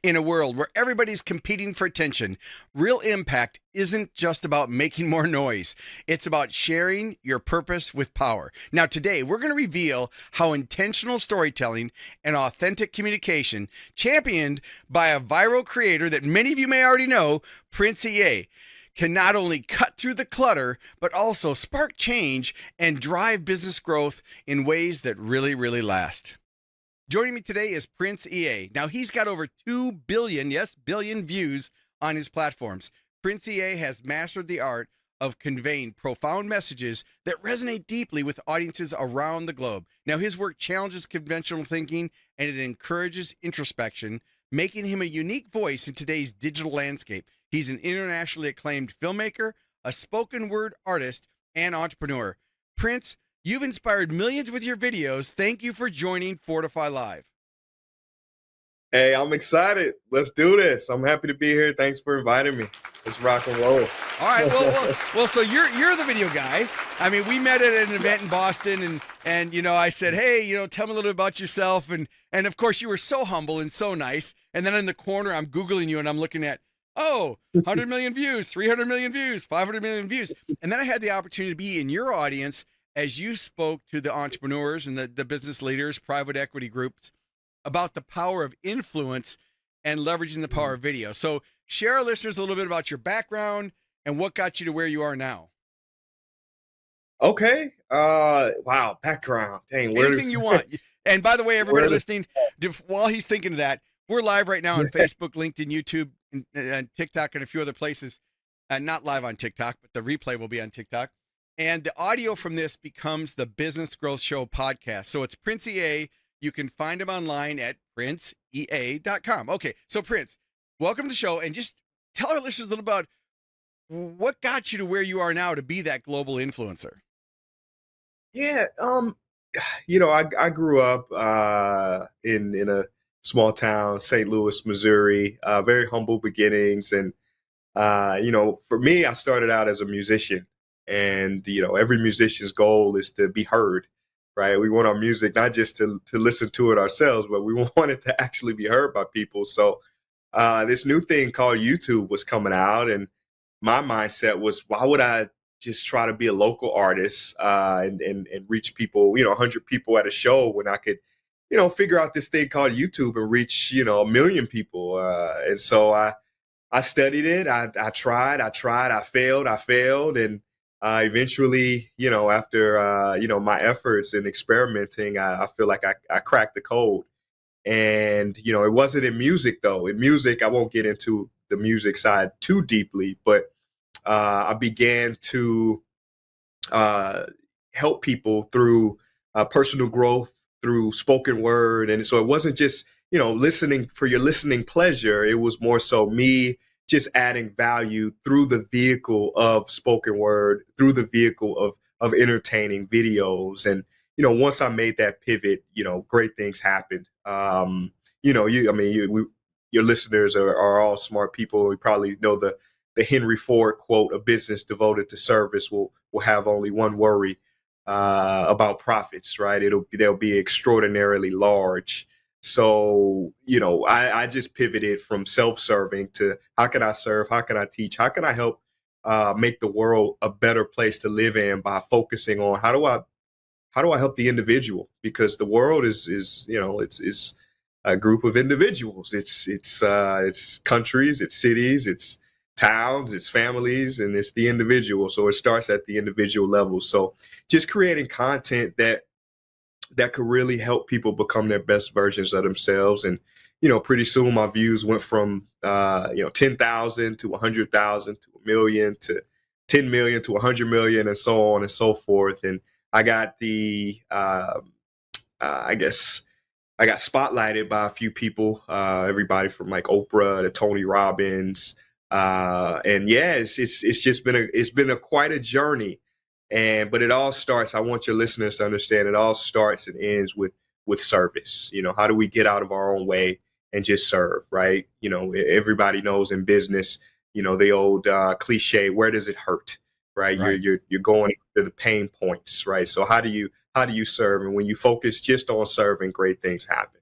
In a world where everybody's competing for attention, real impact isn't just about making more noise. It's about sharing your purpose with power. Now, today, we're going to reveal how intentional storytelling and authentic communication, championed by a viral creator that many of you may already know, Prince EA, can not only cut through the clutter, but also spark change and drive business growth in ways that really, really last. Joining me today is Prince EA. Now, he's got over 2 billion, yes, billion views on his platforms. Prince EA has mastered the art of conveying profound messages that resonate deeply with audiences around the globe. Now, his work challenges conventional thinking and it encourages introspection, making him a unique voice in today's digital landscape. He's an internationally acclaimed filmmaker, a spoken word artist, and entrepreneur. Prince, you've inspired millions with your videos. Thank you for joining Fortify Live. Hey, I'm excited. Let's do this. I'm happy to be here. Thanks for inviting me. Let's rock and roll. All right. Well. So you're the video guy. I mean, we met at an event in Boston, and you know, I said, hey, you know, tell me a little bit about yourself, and of course, you were so humble and so nice. And then in the corner, I'm Googling you, and I'm looking at, 100 million views, 300 million views, 500 million views, and then I had the opportunity to be in your audience as you spoke to the entrepreneurs and the business leaders, private equity groups, about the power of influence and leveraging the power of video. So share our listeners a little bit about your background and what got you to where you are now. Okay. Wow. Background. Dang. Anything you want. And by the way, everybody listening, while he's thinking of that, we're live right now on Facebook, LinkedIn, YouTube, and TikTok, and a few other places. Not live on TikTok, but the replay will be on TikTok. And the audio from this becomes the Business Growth Show podcast. So it's Prince EA. You can find him online at princeea.com. Okay, so Prince, welcome to the show. And just tell our listeners a little about what got you to where you are now to be that global influencer. Yeah. You know, I grew up in a small town, St. Louis, Missouri, very humble beginnings. And, you know, for me, I started out as a musician. And, you know, every musician's goal is to be heard, right? We want our music not just to listen to it ourselves, but we want it to actually be heard by people. So this new thing called YouTube was coming out. And my mindset was, why would I just try to be a local artist and reach people, you know, 100 people at a show when I could, you know, figure out this thing called YouTube and reach, you know, 1 million people. And so I studied it. I tried, I failed. And eventually, you know, after, you know, my efforts in experimenting, I feel like I cracked the code. And, you know, it wasn't in music, though. In music, I won't get into the music side too deeply, but I began to help people through personal growth, through spoken word. And so it wasn't just, you know, listening for your listening pleasure. It was more so me just adding value through the vehicle of spoken word, through the vehicle of entertaining videos. And, you know, once I made that pivot, you know, great things happened. You know, your listeners are all smart people. You probably know the Henry Ford quote, "A business devoted to service will have only one worry about profits," right? They'll be extraordinarily large. So, you know, I just pivoted from self-serving to how can I serve? How can I teach? How can I help make the world a better place to live in by focusing on how do I help the individual? Because the world is you know, it's a group of individuals. It's countries, it's cities, it's towns, it's families, and it's the individual. So it starts at the individual level. So just creating content that could really help people become their best versions of themselves. And, you know, pretty soon my views went from, you know, 10,000 to 100,000 to 1 million to 10 million to 100 million and so on and so forth. And I got I guess I got spotlighted by a few people, everybody from like Oprah to Tony Robbins. And yeah, it's just been quite a journey. But it all starts, I want your listeners to understand, it all starts and ends with service. You know, how do we get out of our own way and just serve, right? You know, everybody knows in business, you know, the old cliche, where does it hurt, right? You're going to the pain points, right? So how do you serve? And when you focus just on serving, great things happen.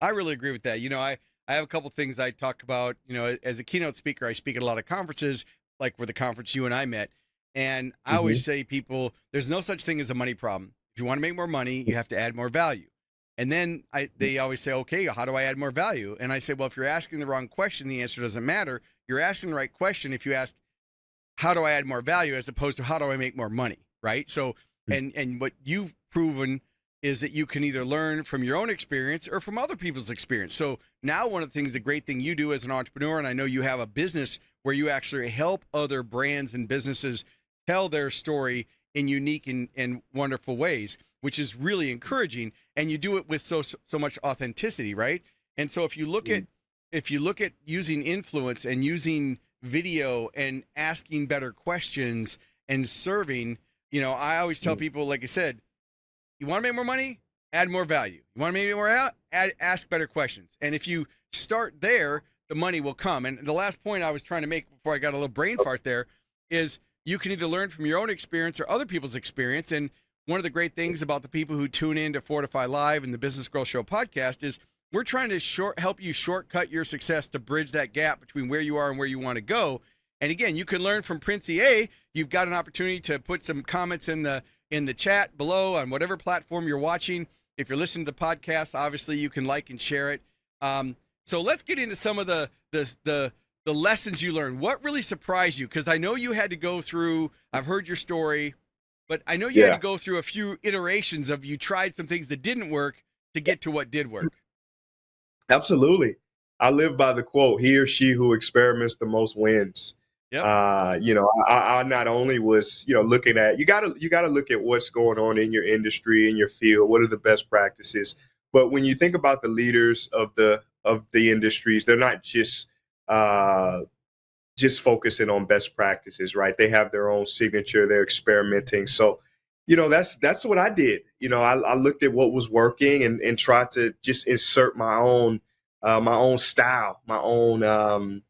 I really agree with that. You know, I have a couple things I talk about. As a keynote speaker, I speak at a lot of conferences, like where the conference you and I met. And I always say people, there's no such thing as a money problem. If you want to make more money, you have to add more value. And then they always say, okay, how do I add more value? And I say, well, if you're asking the wrong question, the answer doesn't matter. You're asking the right question if you ask, how do I add more value, as opposed to how do I make more money, right? So, and what you've proven is that you can either learn from your own experience or from other people's experience. So now one of the things, the great thing you do as an entrepreneur, and I know you have a business where you actually help other brands and businesses tell their story in unique and wonderful ways, which is really encouraging. And you do it with so much authenticity, right? And so if you look at using influence and using video and asking better questions and serving, I always tell people, like I said, you want to make more money, add more value. You want to make more out, ask better questions. And if you start there, the money will come. And the last point I was trying to make before I got a little brain fart there is you can either learn from your own experience or other people's experience. And one of the great things about the people who tune in to Fortify Live and the Business Girl Show podcast is we're trying to help you shortcut your success to bridge that gap between where you are and where you want to go. And again, you can learn from Princey A. You've got an opportunity to put some comments in the chat below on whatever platform you're watching. If you're listening to the podcast, obviously you can like and share it. So let's get into some of the lessons you learned. What really surprised you? Because I know you had to go through, I've heard your story, but I know you had to go through a few iterations of you tried some things that didn't work to get to what did work. Absolutely. I live by the quote, he or she who experiments the most wins. Yep. I not only was, looking at, you gotta look at what's going on in your industry, in your field, what are the best practices. But when you think about the leaders of the industries, they're not just focusing on best practices, right? They have their own signature, they're experimenting. So, that's what I did. I looked at what was working and tried to just insert my own style, my own,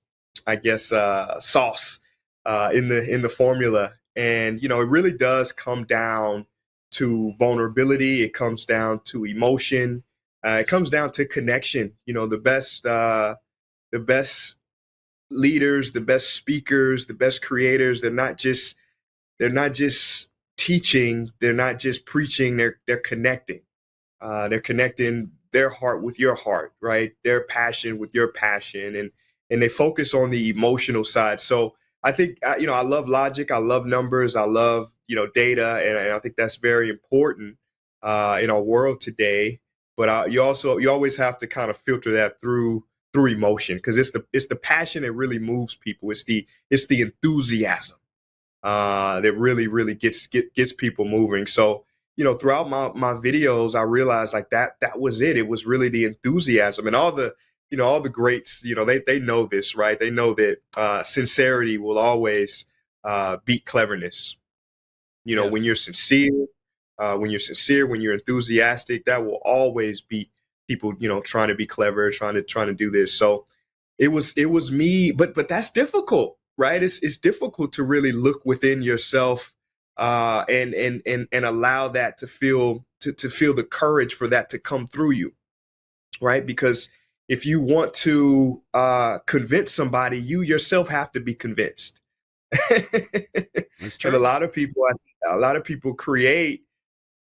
sauce in the formula. And, it really does come down to vulnerability. It comes down to emotion. It comes down to connection. The best leaders, the best speakers, the best creators, they're not just teaching, they're not just preaching, they're connecting. They're connecting their heart with your heart, right? Their passion with your passion, and they focus on the emotional side. So I think, I love logic, I love numbers, I love, data, and I think that's very important in our world today. But you always have to kind of filter that through emotion, because it's the passion that really moves people. It's the enthusiasm that really gets people moving. So, throughout my videos, I realized like that was it. It was really the enthusiasm, and all the greats, they know this, right? They know that sincerity will always beat cleverness. Yes. When you're sincere, when you're enthusiastic, that will always beat people, trying to be clever, trying to do this. So it was me, but that's difficult, right? It's difficult to really look within yourself and allow that to feel the courage for that to come through you, right? Because if you want to convince somebody, you yourself have to be convinced. That's true. And a lot of people create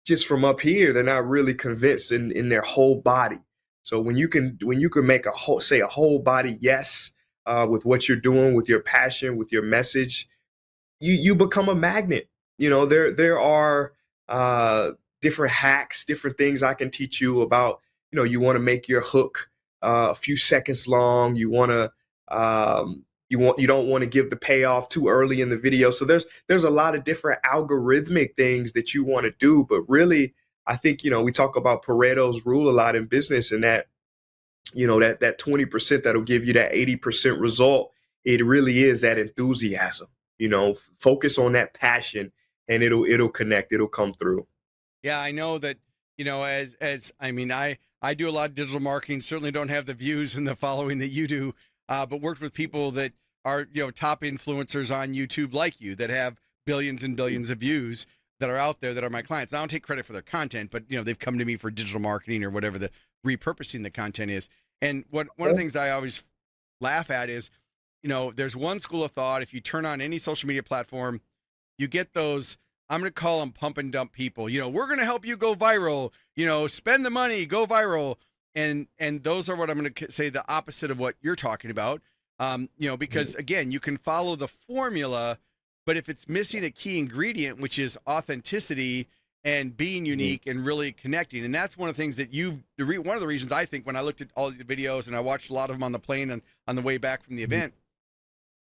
just from up here. They're not really convinced in their whole body. So when you can make a whole body yes with what you're doing, with your passion, with your message, you become a magnet. There are different hacks, different things I can teach you about. You want to make your hook a few seconds long. You want to you don't want to give the payoff too early in the video. So there's a lot of different algorithmic things that you want to do. But really, I think, we talk about Pareto's rule a lot in business, and that, that 20% that'll give you that 80% result. It really is that enthusiasm. Focus on that passion, and it'll connect. It'll come through. Yeah, I know that, I do a lot of digital marketing, certainly don't have the views and the following that you do, but worked with people that are, top influencers on YouTube like you, that have billions and billions of views, that are out there, that are my clients. I don't take credit for their content, but, they've come to me for digital marketing or whatever the repurposing the content is. And one of the things I always laugh at is, there's one school of thought. If you turn on any social media platform, you get those, I'm going to call them pump and dump people. We're going to help you go viral, spend the money, go viral. And those are what I'm going to say the opposite of what you're talking about. Because again, you can follow the formula, but if it's missing a key ingredient, which is authenticity and being unique and really connecting. And that's one of the things that one of the reasons I think when I looked at all the videos and I watched a lot of them on the plane and on the way back from the event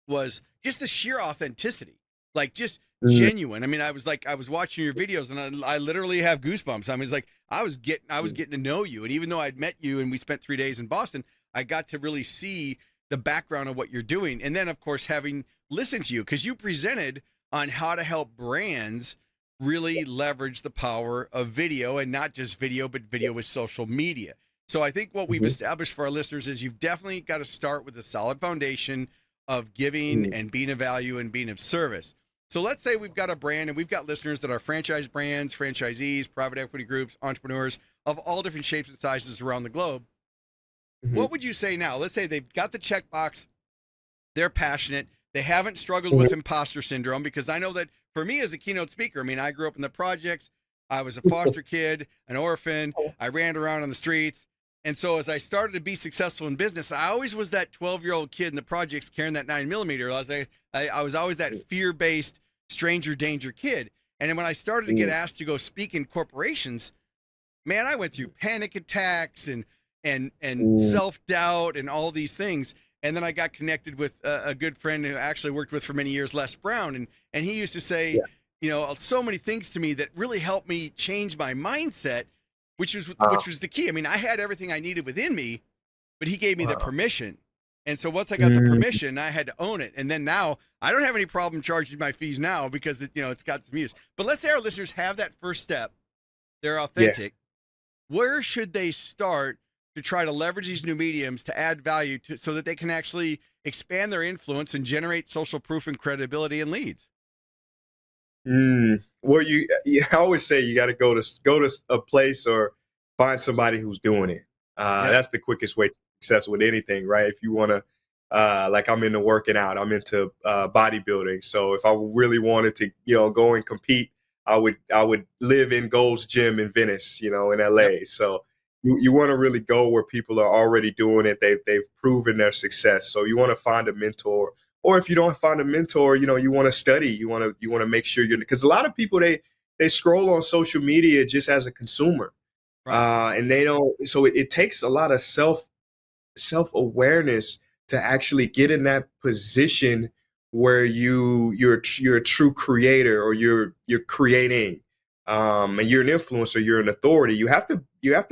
was just the sheer authenticity, like just genuine. I mean, I was watching your videos and I literally have goosebumps. I mean, it's like, I was getting to know you. And even though I'd met you and we spent 3 days in Boston, I got to really see the background of what you're doing. And then of course, having listened to you, because you presented on how to help brands really leverage the power of video, and not just video, but video with social media. So I think what we've established for our listeners is you've definitely got to start with a solid foundation of giving and being of value and being of service. So let's say we've got a brand and we've got listeners that are franchise brands, franchisees, private equity groups, entrepreneurs of all different shapes and sizes around the globe. What would you say now? Let's say they've got the checkbox, they're passionate, they haven't struggled with imposter syndrome, because I know that for me as a keynote speaker, I mean, I grew up in the projects, I was a foster kid, an orphan, I ran around on the streets. And so as I started to be successful in business, I always was that 12-year-old kid in the projects carrying that 9mm. I was always that fear-based stranger danger kid. And then when I started to get asked to go speak in corporations, man, I went through panic attacks and self-doubt and all these things. And then I got connected with a good friend who I actually worked with for many years, Les Brown. And he used to say, so many things to me that really helped me change my mindset, which was the key. I mean, I had everything I needed within me, but he gave me the permission. And so once I got the permission, I had to own it. And then now I don't have any problem charging my fees now because it's got some use. But let's say our listeners have that first step. They're authentic. Where should they start to try to leverage these new mediums to add value so that they can actually expand their influence and generate social proof and credibility and leads? Well, I always say you got to go to a place or find somebody who's doing it. That's the quickest way to success with anything, right? If you want to, like I'm into working out, I'm into bodybuilding. So if I really wanted to, go and compete, I would live in Gold's Gym in Venice, in LA. So you want to really go where people are already doing it. They've proven their success. So you want to find a mentor. Or if you don't find a mentor, you want to study. You want to make sure because a lot of people they scroll on social media just as a consumer, and they don't. So it takes a lot of self-awareness to actually get in that position where you're a true creator, or you're creating, and you're an influencer, you're an authority. You have to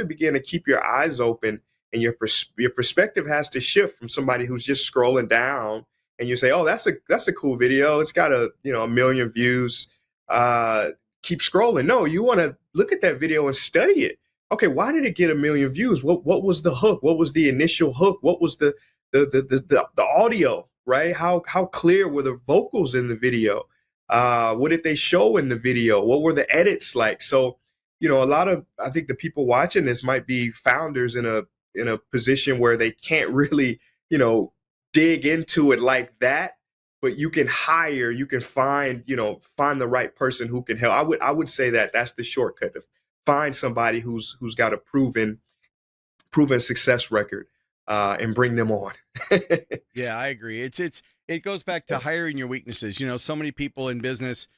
begin to keep your eyes open, and your perspective has to shift from somebody who's just scrolling down. And you say, oh, that's a cool video. It's got a million views. Keep scrolling. No, you want to look at that video and study it. Okay, why did it get a million views? What was the hook? What was the initial hook? What was the audio? Right? How clear were the vocals in the video? What did they show in the video? What were the edits like? So, I think the people watching this might be founders in a position where they can't really, dig into it like that, but you can find the right person who can help. I would say that's the shortcut, to find somebody who's got a proven success record, and bring them on. Yeah, I agree. It goes back to hiring your weaknesses. So many people in business,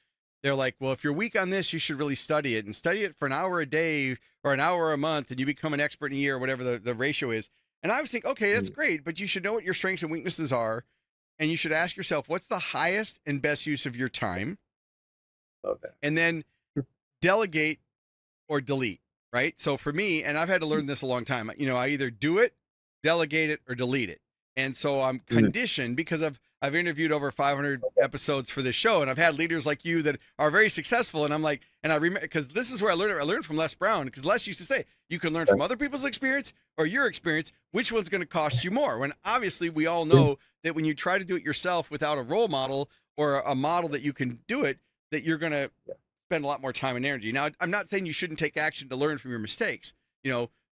they're like, well, if you're weak on this, you should really study it for an hour a day or an hour a month, and you become an expert in a year, or whatever the ratio is. And I was thinking, okay, that's great, but you should know what your strengths and weaknesses are. And you should ask yourself, what's the highest and best use of your time? Love that. And then delegate or delete, right? So for me, and I've had to learn this a long time, I either do it, delegate it, or delete it. And so I'm conditioned, because I've interviewed over 500 episodes for this show, and I've had leaders like you that are very successful. And I'm like, and I remember, because this is where I learned from Les Brown, because Les used to say, you can learn from other people's experience or your experience, which one's going to cost you more? When obviously we all know that when you try to do it yourself without a role model or a model that you can do it, that you're going to spend a lot more time and energy. Now, I'm not saying you shouldn't take action to learn from your mistakes,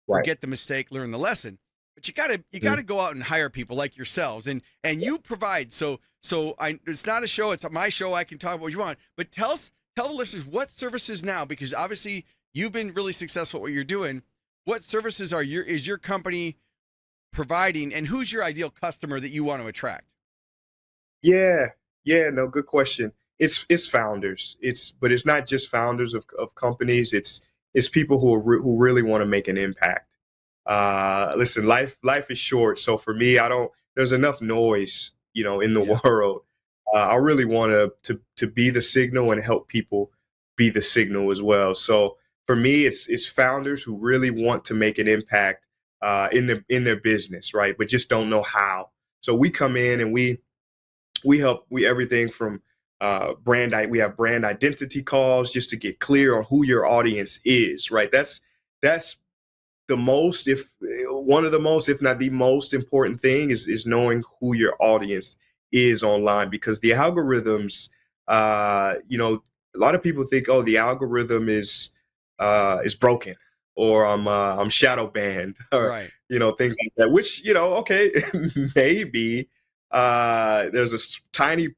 forget the mistake, learn the lesson. but you gotta go out and hire people like yourselves, and you provide. It's not a show; it's my show. I can talk about what you want, but tell the listeners what services now, because obviously you've been really successful at what you're doing. What services is your company providing, and who's your ideal customer that you want to attract? Yeah, yeah, no, good question. It's founders. But it's not just founders of companies. It's people who really want to make an impact. Listen, life is short, so for me, I don't. There's enough noise, in the Yeah. world. I really want to be the signal and help people be the signal as well. So for me, it's founders who really want to make an impact in their business, right? But just don't know how. So we come in and we help we everything from we have brand identity calls just to get clear on who your audience is, right? That's the most, if one of the most, if not the most important thing is knowing who your audience is online, because the algorithms, a lot of people think, oh, the algorithm is broken, or I'm shadow banned, or Right. things like that, which, okay, maybe there's a tiny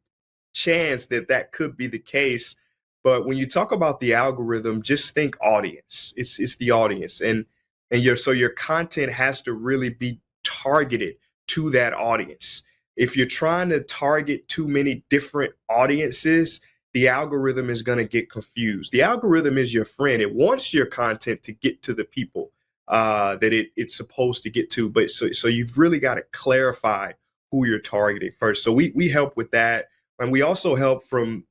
chance that that could be the case. But when you talk about the algorithm, just think audience. It's the audience, and your content has to really be targeted to that audience. If you're trying to target too many different audiences, the algorithm is going to get confused. The algorithm is your friend. It wants your content to get to the people that it's supposed to get to. But so you've really got to clarify who you're targeting first. So we help with that, and we also help from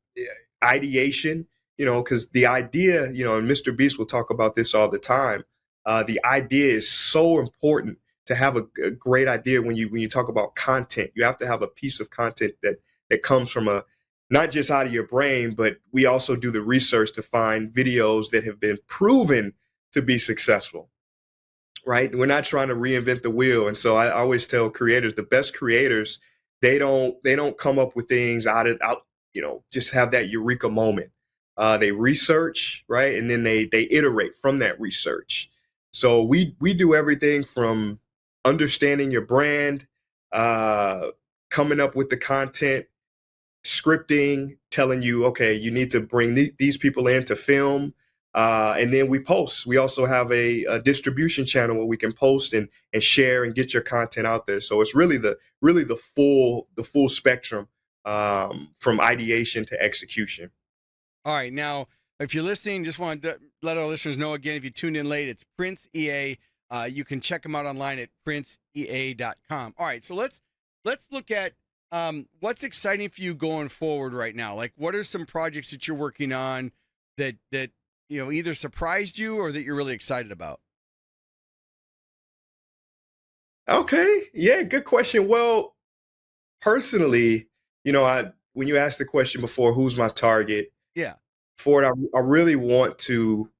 ideation. Because the idea, and Mr. Beast will talk about this all the time. The idea is so important. To have a great idea, when you talk about content, you have to have a piece of content that comes from not just out of your brain, but we also do the research to find videos that have been proven to be successful. Right? We're not trying to reinvent the wheel. And so I always tell creators, the best creators, they don't come up with things out, just have that eureka moment. They research, right? And then they iterate from that research. So we do everything from understanding your brand, uh, coming up with the content, scripting, telling you, okay, you need to bring these people in to film. And then we post. We also have a distribution channel where we can post and share and get your content out there. So it's really the full spectrum, from ideation to execution. All right. Now, if you're listening, just want to let our listeners know again, if you tuned in late, it's Prince EA. You can check them out online at princeea.com. All right. So let's look at what's exciting for you going forward right now. Like, what are some projects that you're working on that either surprised you or that you're really excited about? Okay. Yeah, good question. Well, personally, I when you asked the question before, who's my target? Yeah. For it, I really want to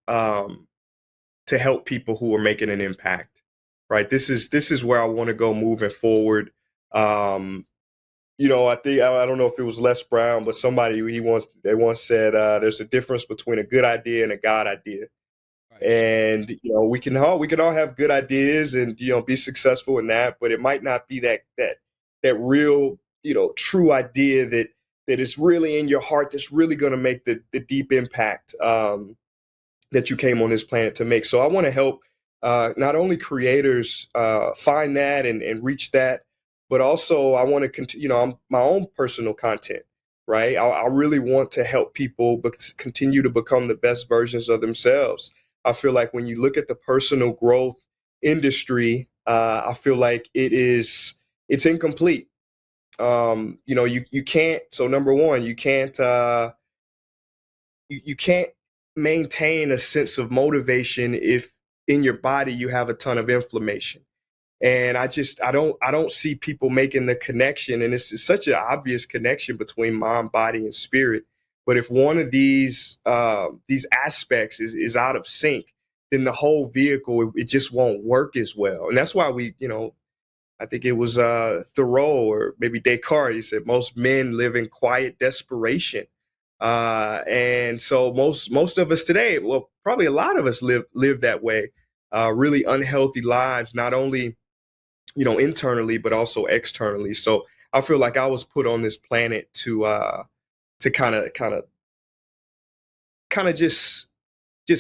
help people who are making an impact. Right. This is where I want to go moving forward. Um, I think I don't know if it was Les Brown, but somebody they once said there's a difference between a good idea and a God idea. Right. And we can all have good ideas and be successful in that, but it might not be that real true idea that is really in your heart, that's really going to make the deep impact that you came on this planet to make. So I want to help not only creators find that and reach that, but also I want to continue, I'm my own personal content, right? I really want to help people continue to become the best versions of themselves. I feel like when you look at the personal growth industry, I feel like it's incomplete. You can't. So number one, you can't maintain a sense of motivation if in your body you have a ton of inflammation. And I don't see people making the connection, and it's such an obvious connection between mind, body, and spirit. But if one of these aspects is out of sync, then the whole vehicle, it just won't work as well. And that's why I think it was Thoreau or maybe Descartes. He said most men live in quiet desperation, and so most of us today, well, probably a lot of us live that way, really unhealthy lives, not only internally, but also externally. So I feel like I was put on this planet to kind of just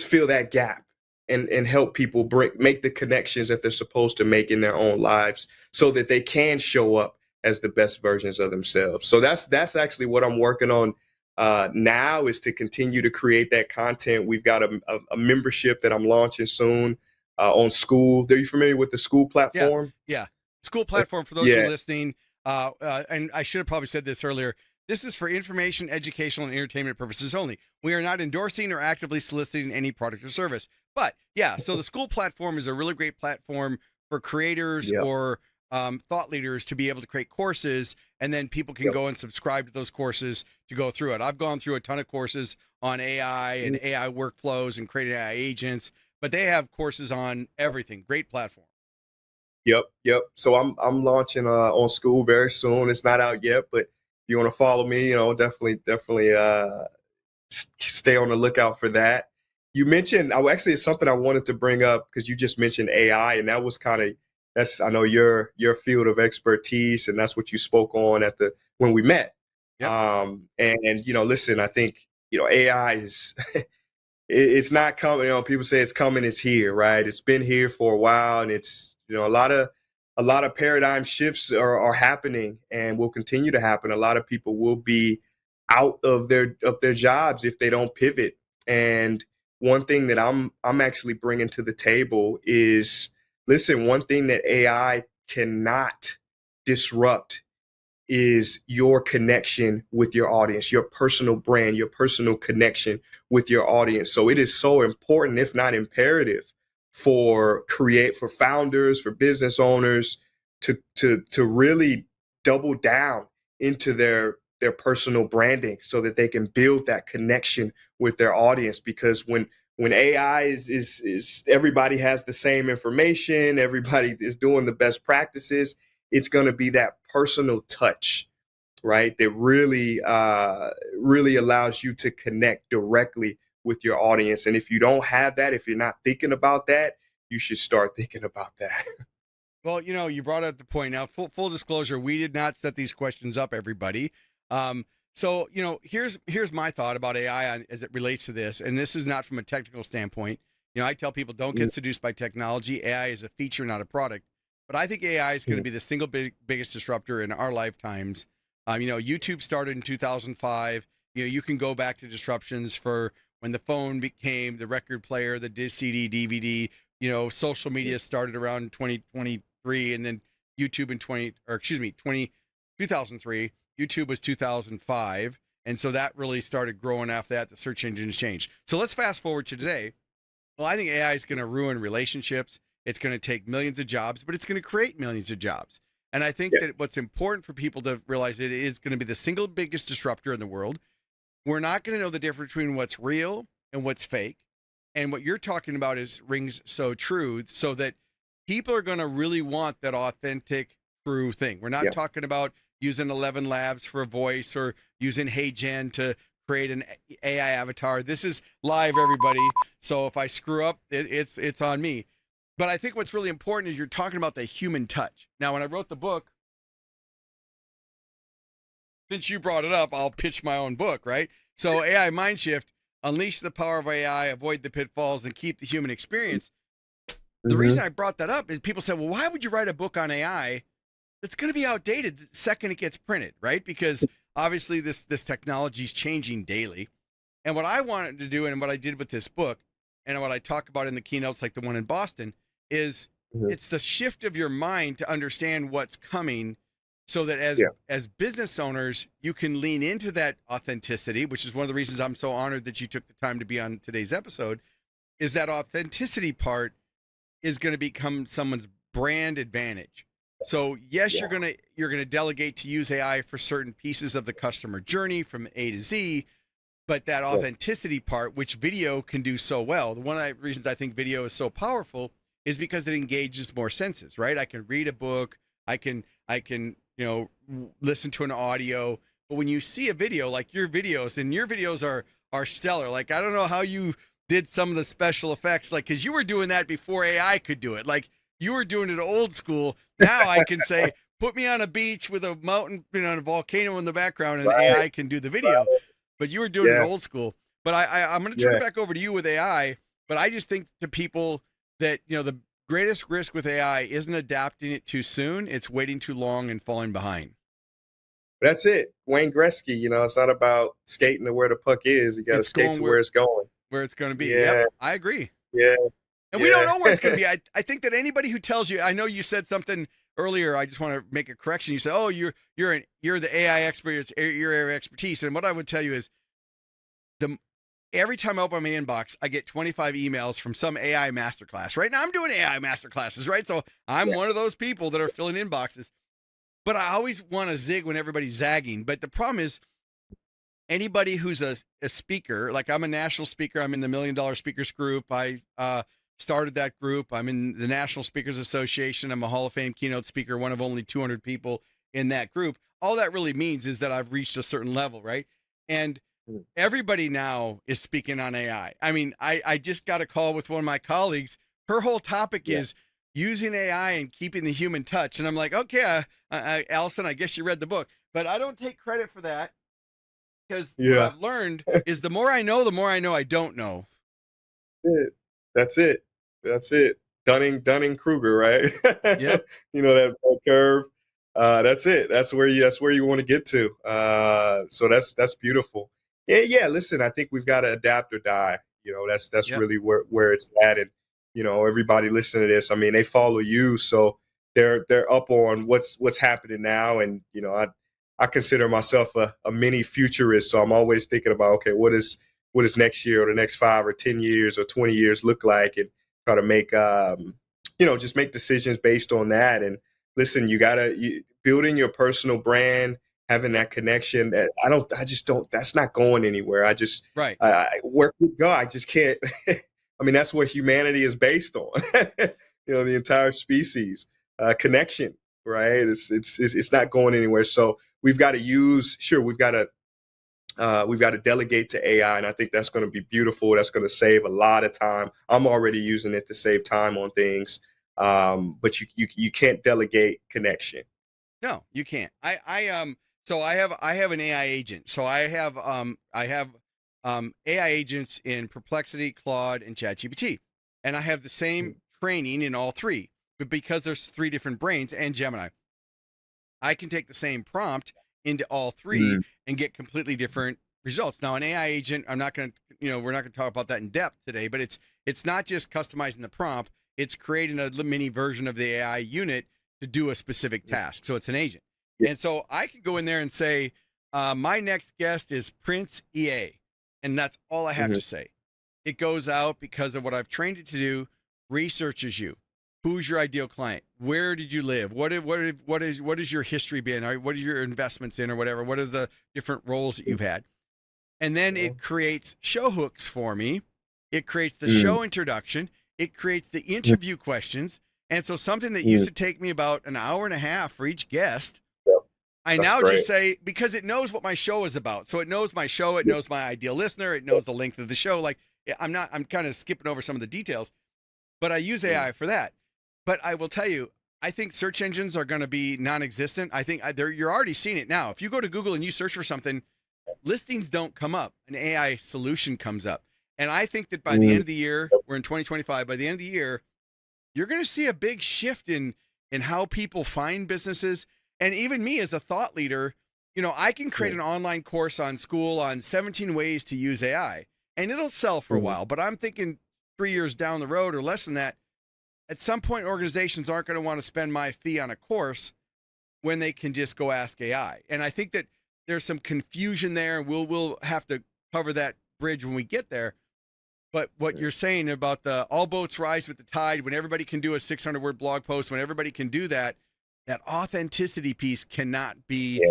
fill that gap and help people make the connections that they're supposed to make in their own lives so that they can show up as the best versions of themselves. So that's actually what I'm working on now, is to continue to create that content. We've got a membership that I'm launching soon on School. Are you familiar with the School Yeah, platform? yeah. School platform, for those who are Yeah. listening, and I should have probably said this earlier. This is for information, educational, and entertainment purposes only. We are not endorsing or actively soliciting any product or service. But yeah, so the School platform is a really great platform for creators Yep. or thought leaders to be able to create courses, and then people can Yep. go and subscribe to those courses to go through it. I've gone through a ton of courses on AI and AI workflows and creating AI agents, but they have courses on everything. Great platform. Yep. So I'm launching on School very soon. It's not out yet, but if you want to follow me, definitely stay on the lookout for that. You mentioned, actually, it's something I wanted to bring up because you just mentioned AI, and that was that's, I know, your field of expertise, and that's what you spoke on when we met. Yep. And listen, I think AI is it's not coming. People say it's coming, it's here, right? It's been here for a while, and it's a lot of paradigm shifts are happening and will continue to happen. A lot of people will be out of their jobs if they don't pivot. And one thing that I'm actually bringing to the table is, listen, one thing that AI cannot disrupt is your connection with your audience, your personal brand, your personal connection with your audience. So it is so important, if not imperative, for founders, for business owners to really double down into their personal branding so that they can build that connection with their audience. Because when AI is everybody has the same information, everybody is doing the best practices, it's going to be that personal touch, right? That really allows you to connect directly with your audience. And if you don't have that, if you're not thinking about that, you should start thinking about that. Well, you brought up the point. Now, full disclosure, we did not set these questions up, everybody. So, here's my thought about AI as it relates to this, and this is not from a technical standpoint. I tell people, don't get seduced by technology. AI is a feature, not a product. But I think AI is going to be the single biggest disruptor in our lifetimes. YouTube started in 2005. You can go back to disruptions for when the phone became the record player, the CD, DVD. Social media started around 2023, and then YouTube in 2003. YouTube was 2005. And so that really started growing after that. The search engines changed. So let's fast forward to today. Well, I think AI is going to ruin relationships. It's going to take millions of jobs, but it's going to create millions of jobs. And I think that what's important for people to realize that it is going to be the single biggest disruptor in the world. We're not going to know the difference between what's real and what's fake. And what you're talking about rings so true, so that people are going to really want that authentic, true thing. We're not talking about using 11 Labs for a voice or using HeyGen to create an AI avatar. This is live, everybody. So if I screw up, it's on me. But I think what's really important is you're talking about the human touch. Now, when I wrote the book, since you brought it up, I'll pitch my own book, right? So AI Mindshift, unleash the power of AI, avoid the pitfalls, and keep the human experience. The reason I brought that up is people said, well, why would you write a book on AI that's going to be outdated the second it gets printed, right? Because obviously this technology is changing daily. And what I wanted to do, and what I did with this book, and what I talk about in the keynotes like the one in Boston, is it's the shift of your mind to understand what's coming, so that as business owners, you can lean into that authenticity, which is one of the reasons I'm so honored that you took the time to be on today's episode. Is that authenticity part is going to become someone's brand advantage. So yes, you're going to delegate to use AI for certain pieces of the customer journey from A to Z, but that authenticity part, which video can do so well, one of the reasons I think video is so powerful is because it engages more senses, right? I can read a book, I can listen to an audio, but when you see a video like your videos, and your videos are stellar. Like, I don't know how you did some of the special effects, like, because you were doing that before AI could do it. Like, You were doing it old school. Now I can say, put me on a beach with a mountain, a volcano in the background, and Right, AI can do the video. right. But you were doing it Yeah, old school. But I'm going to turn it yeah. back over to you with AI. But I just think to people that, the greatest risk with AI isn't adapting it too soon. It's waiting too long and falling behind. That's it. Wayne Gretzky, it's not about skating to where the puck is. You got to It's skate going to where it's going. where it's going to be. Yep, Yeah, I agree. yeah, And we don't know where yeah. it's going to be. I think that anybody who tells you, I know you said something earlier. I just want to make a correction. You said, "Oh, you're the AI expert. It's your area of expertise." And what I would tell you is, every time I open my inbox, I get 25 emails from some AI masterclass. Right now, I'm doing AI masterclasses, right? So I'm one of those people that are filling inboxes. But I always want to zig when everybody's zagging. But the problem is, anybody who's a speaker, like I'm a national speaker, I'm in the $1 Million Speakers group. I started that group. I'm in the National Speakers Association. I'm a Hall of Fame keynote speaker, one of only 200 people in that group. All that really means is that I've reached a certain level, right? And everybody now is speaking on AI. I mean, I just got a call with one of my colleagues. Her whole topic is using AI and keeping the human touch. And I'm like, okay, Allison, I guess you read the book, but I don't take credit for that. Because what Yeah. I've learned is the more I know I don't know. That's it. That's it. Dunning Kruger, right? Yep. That curve. That's it. That's where you want to get to. So that's beautiful. Yeah, yeah. Listen, I think we've got to adapt or die. That's Yep. really where it's at. And everybody listening to this, I mean, they follow you, so they're up on what's happening now. And I consider myself a mini futurist, so I'm always thinking about, okay, what is next year or the next 5 or 10 years or 20 years look like, and try to make just make decisions based on that. And listen, building your personal brand, having that connection, that I just don't, that's not going anywhere. Right. I work with God. I just can't. I mean, that's what humanity is based on. The entire species connection, right? It's not going anywhere. So we've got to delegate to AI, and I think that's going to be beautiful. That's going to save a lot of time. I'm already using it to save time on things, but you can't delegate connection. No, you can't. So I have an AI agent. So I have AI agents in Perplexity, Claude, and ChatGPT. And I have the same training in all three. But because there's 3 different brains and Gemini, I can take the same prompt into all 3 and get completely different results. Now, an AI agent, we're not going to talk about that in depth today, but it's not just customizing the prompt, it's creating a mini version of the AI unit to do a specific task. So it's an agent. And so I can go in there and say, my next guest is Prince EA. And that's all I have to say. It goes out because of what I've trained it to do, researches you. Who's your ideal client? Where did you live? What is your history been? What are your investments in or whatever? What are the different roles that you've had? And then it creates show hooks for me. It creates the show introduction. It creates the interview questions. And so something that used to take me about an hour and a half for each guest, I now just say, because it knows what my show is about. So it knows my show. It knows my ideal listener. It knows the length of the show. Like I'm kind of skipping over some of the details, but I use AI for that. But I will tell you, I think search engines are going to be non-existent. I think you're already seeing it now. If you go to Google and you search for something, listings don't come up. An AI solution comes up. And I think that by the end of the year, we're in 2025, by the end of the year, you're going to see a big shift in how people find businesses. And even me as a thought leader, I can create an online course on 17 ways to use AI, and it'll sell for a while. But I'm thinking 3 years down the road or less than that, at some point, organizations aren't going to want to spend my fee on a course when they can just go ask AI. And I think that there's some confusion there, and we'll have to cover that bridge when we get there. But what you're saying about the all boats rise with the tide, when everybody can do a 600-word blog post, when everybody can do that, that authenticity piece cannot be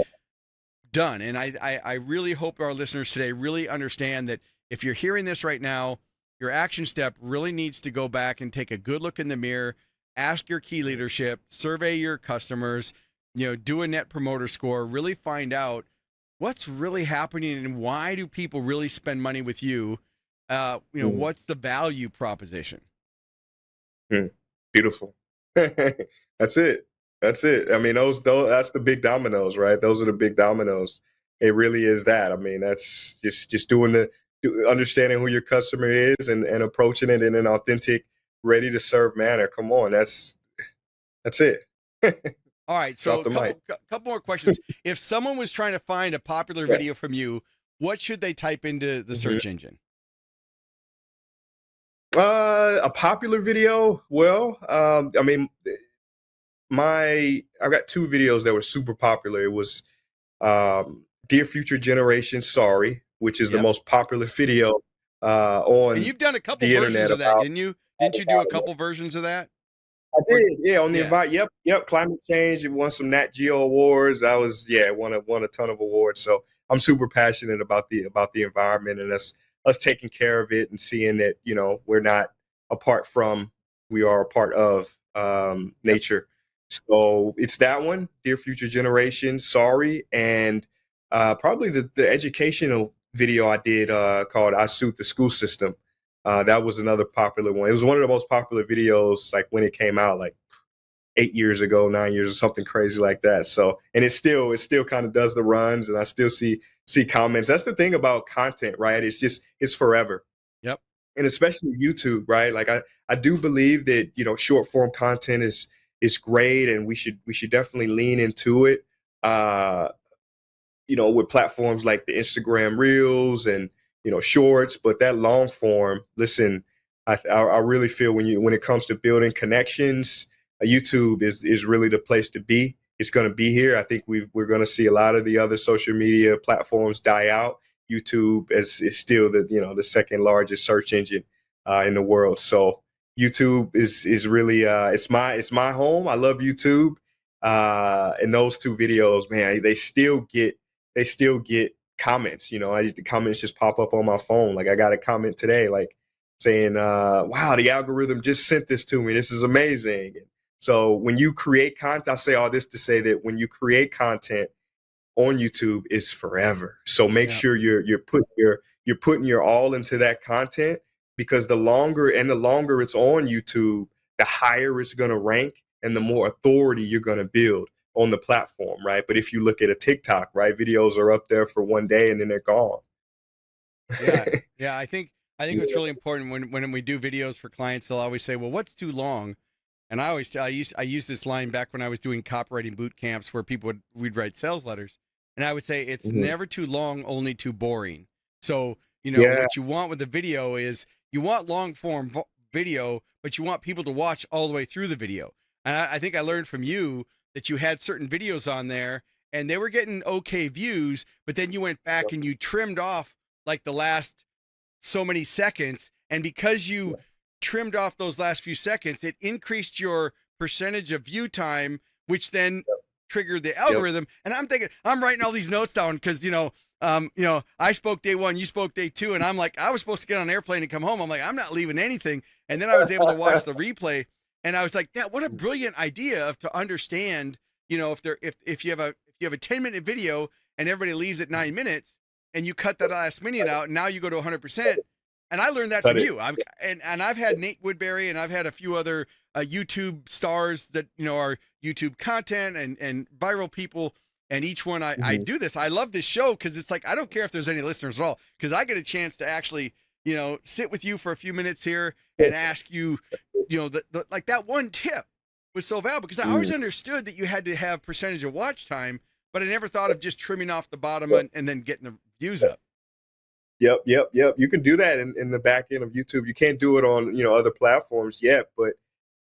done. And I really hope our listeners today really understand that if you're hearing this right now, your action step really needs to go back and take a good look in the mirror, ask your key leadership, survey your customers, do a net promoter score, really find out what's really happening and why do people really spend money with you? What's the value proposition? Beautiful. That's it. That's it. I mean, those that's the big dominoes, right? Those are the big dominoes. It really is that. I mean, that's just doing understanding who your customer is and approaching it in an authentic, ready to serve manner. Come on, that's it. All right, so Drop a the mic. couple more questions. If someone was trying to find a popular Yeah. video from you, what should they type into the Mhm. search engine? A popular video. Well, I mean, I've got two videos that were super popular. It was Dear Future Generation, Sorry, which is the Yep. most popular video And on you've done a couple the internet versions of that, about didn't you? Didn't you do a couple versions of that? I Or did, yeah, on the yeah, invite. Yep, yep. Climate change. It won some Nat Geo awards. I was, yeah, won a ton of awards. So I'm super passionate about the environment and us taking care of it and seeing that we're not apart from, we are a part of yep. nature. So it's that one, Dear Future Generation, Sorry, and probably the educational video I did called I Suit the School System. That was another popular one. It was one of the most popular videos, like when it came out, like 8 years ago, 9 years, or something crazy like that. So, and it still kind of does the runs, and I still see comments. That's the thing about content, right? It's forever, Yep. and especially YouTube, right? Like I do believe that short form content is great, and we should definitely lean into it. Uh, with platforms like the Instagram Reels and Shorts, but that long form. Listen, I really feel when it comes to building connections, YouTube is really the place to be. It's going to be here. I think we're going to see a lot of the other social media platforms die out. YouTube is still the second largest search engine in the world. So YouTube is really it's my home. I love YouTube. And those two videos, man, they still get comments. The comments just pop up on my phone. Like I got a comment today, like saying, "Wow, the algorithm just sent this to me. This is amazing." So when you create content, I say all this to say that when you create content on YouTube, it's forever. So make Yeah. sure you're putting your all into that content, because the longer it's on YouTube, the higher it's going to rank and the more authority you're going to build on the platform, right? But if you look at a TikTok, right, videos are up there for one day and then they're gone. Yeah. Yeah. I think it's Yeah. really important when we do videos for clients, they'll always say, well, what's too long? And I used this line back when I was doing copywriting boot camps where we'd write sales letters. And I would say it's Mhm. never too long, only too boring. So, Yeah. what you want with the video is you want long form video, but you want people to watch all the way through the video. And I think I learned from you that you had certain videos on there and they were getting okay views, but then you went back and you trimmed off like the last so many seconds. And because you trimmed off those last few seconds, it increased your percentage of view time, which then triggered the Yep. algorithm. And I'm thinking, I'm writing all these notes down because, I spoke day one, you spoke day two. And I'm like, I was supposed to get on an airplane and come home. I'm like, I'm not leaving anything. And then I was able to watch the replay and I was like, yeah, what a brilliant idea to understand, if you have a 10-minute video and everybody leaves at 9 minutes, and you cut that last minute out, and now you go to 100%. And I learned that Cut from it. you. And I've had Nate Woodbury and I've had a few other YouTube stars that are YouTube content and viral people. And each one I Mhm. do this. I love this show because it's like I don't care if there's any listeners at all because I get a chance to actually sit with you for a few minutes here and ask you like that one tip was so valuable because I always Mm. understood that you had to have percentage of watch time, but I never thought of just trimming off the bottom and then getting the views up. Yep, yep, yep. You can do that in the back end of YouTube. You can't do it on other platforms yet, but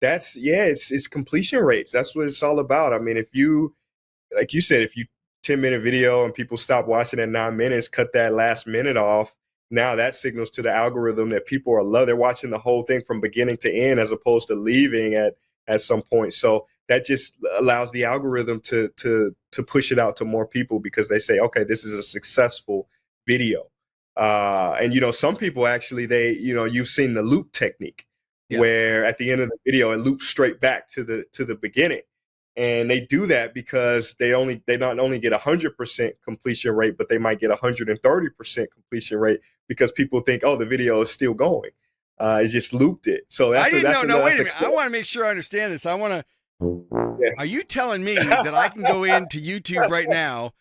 it's completion rates. That's what it's all about. I mean, if you like you said, if you 10-minute video and people stop watching at 9 minutes, cut that last minute off. Now that signals to the algorithm that people they're watching the whole thing from beginning to end as opposed to leaving at some point. So that just allows the algorithm to push it out to more people because they say, okay, this is a successful video. And some people actually you've seen the loop technique Yep. where at the end of the video it loops straight back to the beginning, and they do that because they not only get 100% completion rate, but they might get 130% completion rate because people think, oh, the video is still going. it just looped it. So I didn't know. No, wait a that's minute. I want to make sure I understand this. I want to. yeah. Are you telling me that I can go into YouTube right now?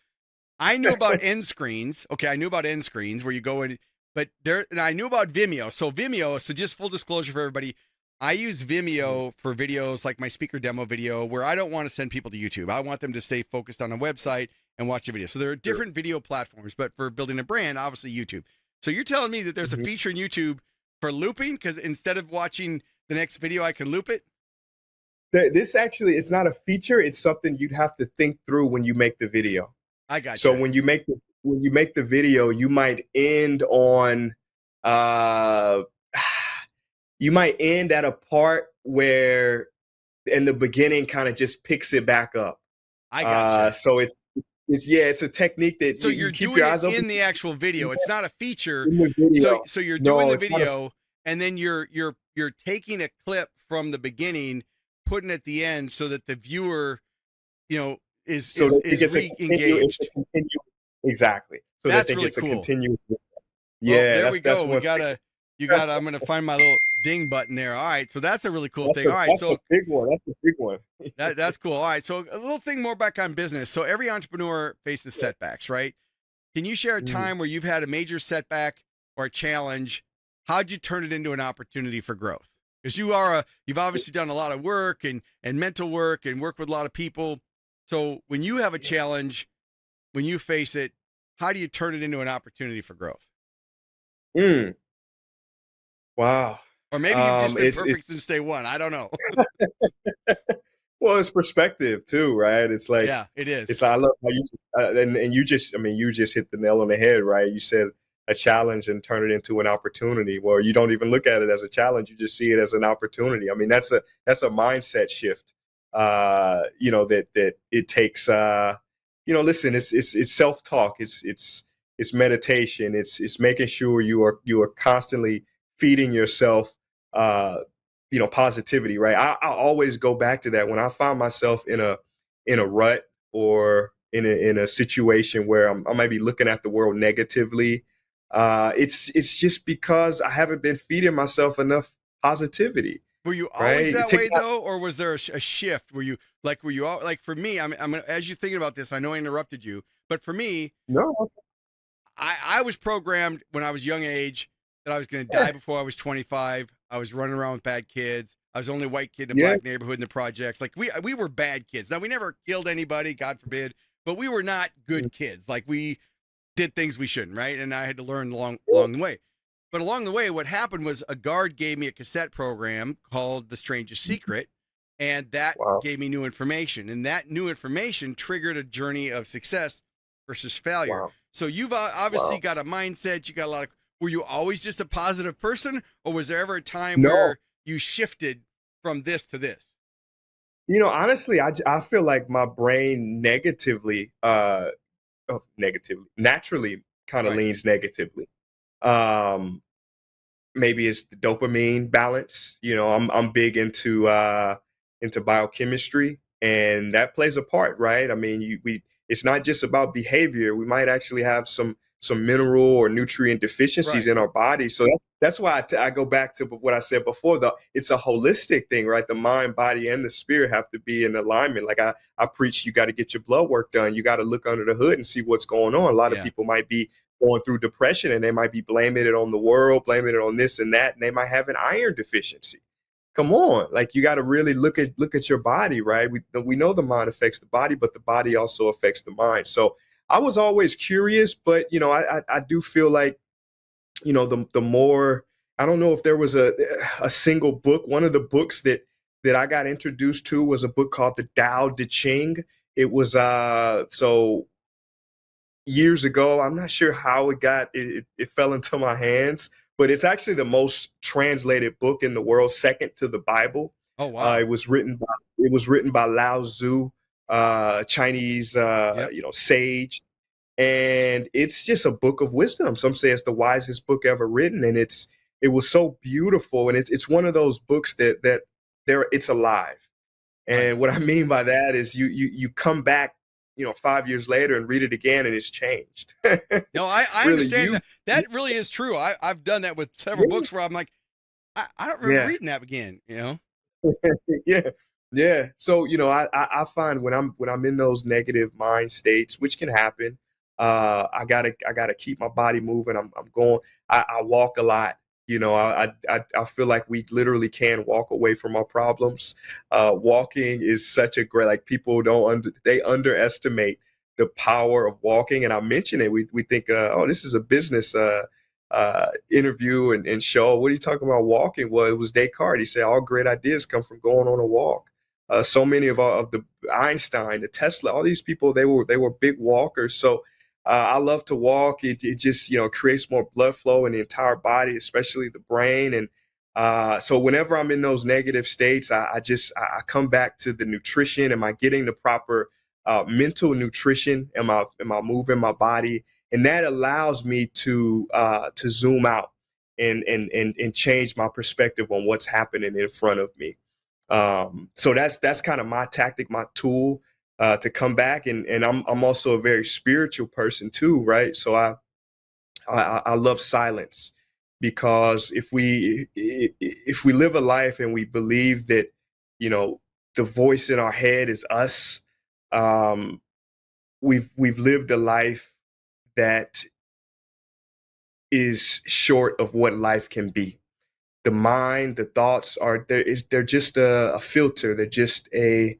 I knew about end screens. Okay, I knew about end screens where you go in, but and I knew about Vimeo. So Vimeo. So just full disclosure for everybody, I use Vimeo for videos like my speaker demo video where I don't want to send people to YouTube. I want them to stay focused on a website and watch the video. So there are different video platforms, but for building a brand, obviously YouTube. So you're telling me that there's a feature in YouTube for looping, because instead of watching the next video, I can loop it? This actually, it's not a feature. It's something you'd have to think through when you make the video. I got So you. when you make the video, you might end on you might end at a part where in the beginning kind of just picks it back up. I got you. So it's a technique that so you you're keep doing your eyes it open in the actual video. It's not a feature. in the video. So you're No, doing the it's not video, and then you're taking a clip from the beginning, putting it at the end, so that the viewer, is re-engaged. Exactly. So That's that really it's a cool. continuous. Well, Yeah, there that's we go. one thing. I'm gonna find my little ding button there. All right, so that's a really cool thing. All right, That's so a big one. That's a big one. that's cool. All right, so a little thing more back on business. So every entrepreneur faces setbacks, right? Can you share a time where you've had a major setback or a challenge? How'd you turn it into an opportunity for growth? Because you've obviously done a lot of work and mental work and work with a lot of people. So when you have a challenge, when you face it, how do you turn it into an opportunity for growth? Wow. Or maybe you've just been perfect since day one. I don't know. Well, it's perspective too, right? It's like, yeah, it is. It's like, I love how you you just hit the nail on the head, right? You said a challenge and turn it into an opportunity. Well, you don't even look at it as a challenge; you just see it as an opportunity. I mean, that's a mindset shift. That it takes. Listen, it's self talk. It's meditation. It's making sure you are constantly feeding yourself. Positivity, right? I always go back to that when I find myself in a rut or in a situation where I might be looking at the world negatively. It's just because I haven't been feeding myself enough positivity. Were you always that way though, or was there a shift? Were you like for me? I'm as you're thinking about this, I know I interrupted you, but for me, no, I was programmed when I was young age that I was going to die before I was 25. I was running around with bad kids. I was the only white kid in a black neighborhood in the projects. Like we were bad kids. Now we never killed anybody, God forbid, but we were not good kids. Like we did things we shouldn't, right? And I had to learn along the way. But along the way, what happened was a guard gave me a cassette program called The Strangest Secret, and that gave me new information. And that new information triggered a journey of success versus failure. Wow. So you've obviously got a mindset. You got a lot of. Were you always just a positive person, or was there ever a time where you shifted from this to this? Honestly, I feel like my brain naturally kind of leans negatively. Maybe it's the dopamine balance. I'm big into biochemistry, and that plays a part, right? I mean, it's not just about behavior. We might actually have some mineral or nutrient deficiencies in our body. So that's why I go back to what I said before. It's a holistic thing, right? The mind, body, and the spirit have to be in alignment. Like I preach, you got to get your blood work done. You got to look under the hood and see what's going on. A lot of people might be going through depression, and they might be blaming it on the world, blaming it on this and that, and they might have an iron deficiency. Come on, like you got to really look at your body, right? We know the mind affects the body, but the body also affects the mind. So I was always curious, but I do feel like the more, I don't know if there was a single book. One of the books that I got introduced to was a book called The Tao Te Ching. It was so years ago. I'm not sure how it fell into my hands, but it's actually the most translated book in the world, second to the Bible. Oh wow! It was written by Lao Tzu, Chinese sage, and it's just a book of wisdom. Some say it's the wisest book ever written, and it was so beautiful, and it's one of those books that it's alive. And what I mean by that is you come back 5 years later and read it again, and it's changed. No, I really understand that. That really is true. I've done that with several books where I'm like, I don't remember reading that again, you know? Yeah. Yeah. So, I find when I'm in those negative mind states, which can happen, I gotta keep my body moving. I'm going, I walk a lot. I feel like we literally can walk away from our problems. Walking is such a great, like, people they underestimate the power of walking. And I mention it. We think, oh, this is a business interview and show. What are you talking about walking? Well, it was Descartes. He said all great ideas come from going on a walk. So many of the Einstein, the Tesla, all these people, they were big walkers. So I love to walk. It just creates more blood flow in the entire body, especially the brain. And so whenever I'm in those negative states, I come back to the nutrition. Am I getting the proper mental nutrition? Am I moving my body? And that allows me to zoom out and change my perspective on what's happening in front of me. So that's kind of my tactic, my tool to come back. And I'm also a very spiritual person too, right? So I love silence, because if we live a life and we believe that the voice in our head is us, we've lived a life that is short of what life can be. The mind, the thoughts they're just a filter. They're just a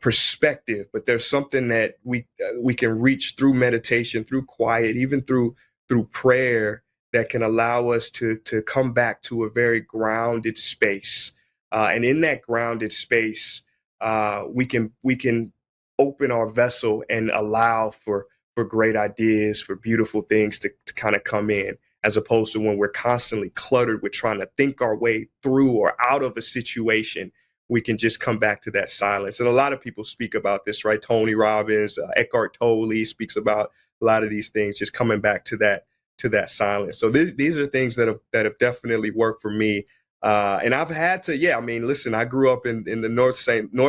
perspective, but there's something that we can reach through meditation, through quiet, even through prayer, that can allow us to come back to a very grounded space. And in that grounded space, we can open our vessel and allow for great ideas, for beautiful things to kind of come in, as opposed to when we're constantly cluttered with trying to think our way through or out of a situation. We can just come back to that silence. And a lot of people speak about this, right? Tony Robbins, Eckhart Tolle speaks about a lot of these things, just coming back to that silence. So these are things that have definitely worked for me. And I've had to, listen, I grew up in the north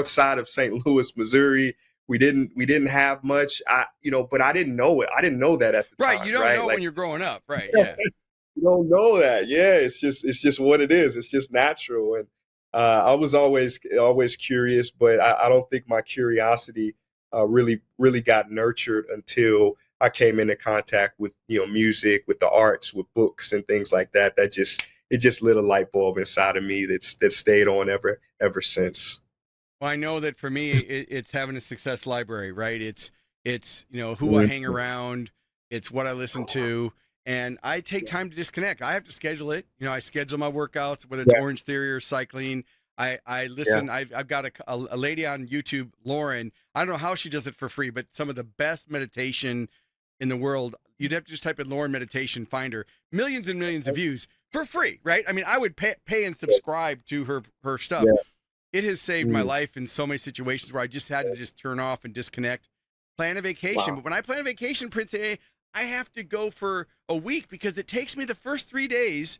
side of St. Louis, Missouri. We didn't have much, but I didn't know it. I didn't know that at the time. Right. You don't know when you're growing up. Right. Yeah. You don't know that. Yeah. It's just what it is. It's just natural. And I was always curious, but I don't think my curiosity really got nurtured until I came into contact with music, with the arts, with books and things like that. It just lit a light bulb inside of me that stayed on ever since. Well, I know that for me, it's having a success library, right? It's who I hang around, it's what I listen to, and I take time to disconnect. I have to schedule it. I schedule my workouts, whether it's Orange Theory or cycling. I listen. Yeah. I've got a lady on YouTube, Lauren. I don't know how she does it for free, but some of the best meditation in the world. You'd have to just type in Lauren meditation, find her. Millions and millions of views for free, right? I mean, I would pay and subscribe to her stuff. Yeah. It has saved my life in so many situations where I just had to just turn off and disconnect, plan a vacation. Wow. But when I plan a vacation, Prince A, I have to go for a week because it takes me the first 3 days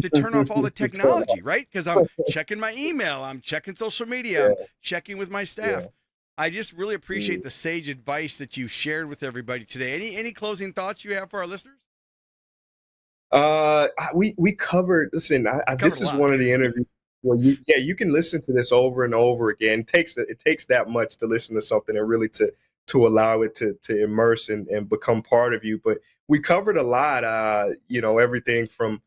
to turn off all the technology, right? Because I'm checking my email, I'm checking social media, I'm checking with my staff. Yeah. I just really appreciate the sage advice that you shared with everybody today. Any closing thoughts you have for our listeners? We covered. Listen, this is one of the interviews. Well, you can listen to this over and over again. It takes that much to listen to something and really to allow it to immerse and become part of you. But we covered a lot, everything from,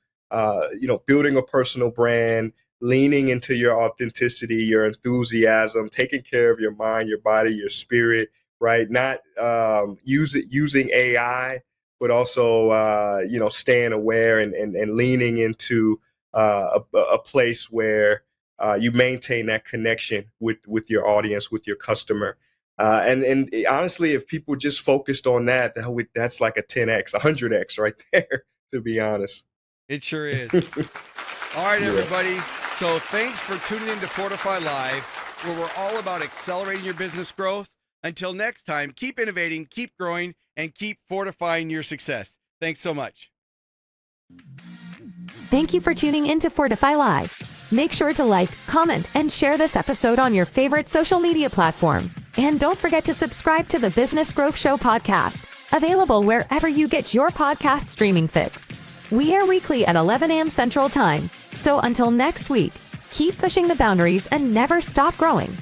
building a personal brand, leaning into your authenticity, your enthusiasm, taking care of your mind, your body, your spirit, right? Not using AI, but also, staying aware and leaning into a place where you maintain that connection with your audience, with your customer. And honestly, if people just focused on that's like a 10x, 100x right there, to be honest. It sure is. All right, everybody. So thanks for tuning in to Fortify Live, where we're all about accelerating your business growth. Until next time, keep innovating, keep growing, and keep fortifying your success. Thanks so much. Thank you for tuning in to Fortify Live. Make sure to like, comment, and share this episode on your favorite social media platform. And don't forget to subscribe to the Business Growth Show podcast, available wherever you get your podcast streaming fix. We air weekly at 11 a.m. Central Time. So until next week, keep pushing the boundaries and never stop growing.